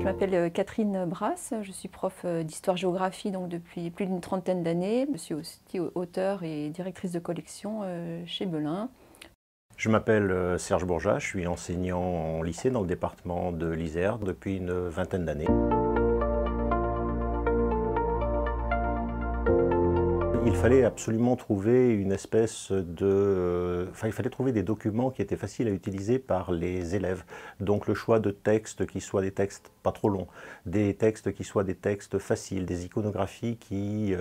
m'appelle Catherine Brasse, je suis prof d'histoire-géographie depuis plus d'une trentaine d'années. Je suis aussi auteure et directrice de collection chez Belin. Je m'appelle Serge Bourgeat, je suis enseignant en lycée dans le département de l'Isère depuis une vingtaine d'années. Il fallait absolument trouver une espèce de... il fallait trouver des documents qui étaient faciles à utiliser par les élèves. Donc le choix de textes qui soient des textes pas trop longs, des textes qui soient des textes faciles, des iconographies qui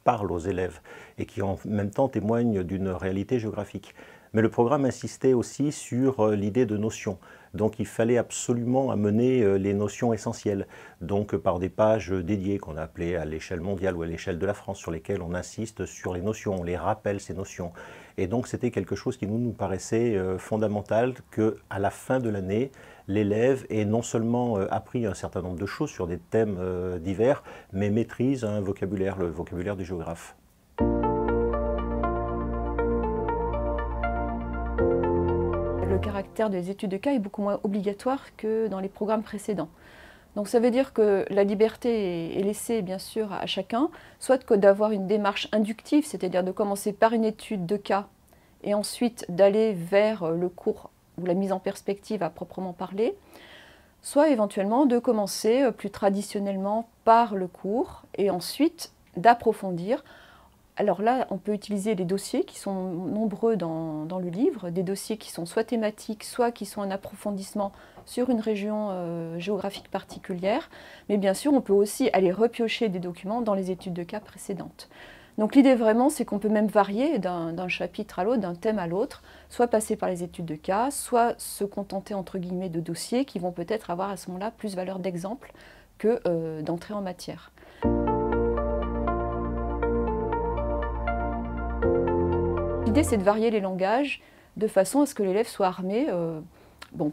parlent aux élèves et qui en même temps témoignent d'une réalité géographique. Mais le programme insistait aussi sur l'idée de notions. Donc il fallait absolument amener les notions essentielles, donc par des pages dédiées qu'on a appelées à l'échelle mondiale ou à l'échelle de la France, sur lesquelles on insiste sur les notions, on les rappelle ces notions. Et donc c'était quelque chose qui nous paraissait fondamental, qu'à la fin de l'année, l'élève ait non seulement appris un certain nombre de choses sur des thèmes divers, mais maîtrise un vocabulaire, le vocabulaire du géographe. Le caractère des études de cas est beaucoup moins obligatoire que dans les programmes précédents. Donc ça veut dire que la liberté est laissée bien sûr à chacun, soit d'avoir une démarche inductive, c'est-à-dire de commencer par une étude de cas et ensuite d'aller vers le cours ou la mise en perspective à proprement parler, soit éventuellement de commencer plus traditionnellement par le cours et ensuite d'approfondir. Alors là, on peut utiliser les dossiers qui sont nombreux dans le livre, des dossiers qui sont soit thématiques, soit qui sont un approfondissement sur une région géographique particulière. Mais bien sûr, on peut aussi aller repiocher des documents dans les études de cas précédentes. Donc l'idée vraiment, c'est qu'on peut même varier d'un chapitre à l'autre, d'un thème à l'autre, soit passer par les études de cas, soit se contenter entre guillemets de dossiers qui vont peut-être avoir à ce moment-là plus valeur d'exemple que d'entrée en matière. L'idée, c'est de varier les langages de façon à ce que l'élève soit armé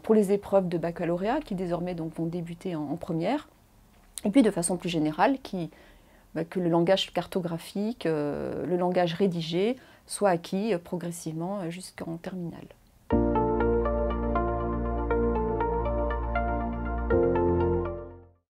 pour les épreuves de baccalauréat qui désormais vont débuter en première, et puis de façon plus générale que le langage cartographique, le langage rédigé soit acquis progressivement jusqu'en terminale.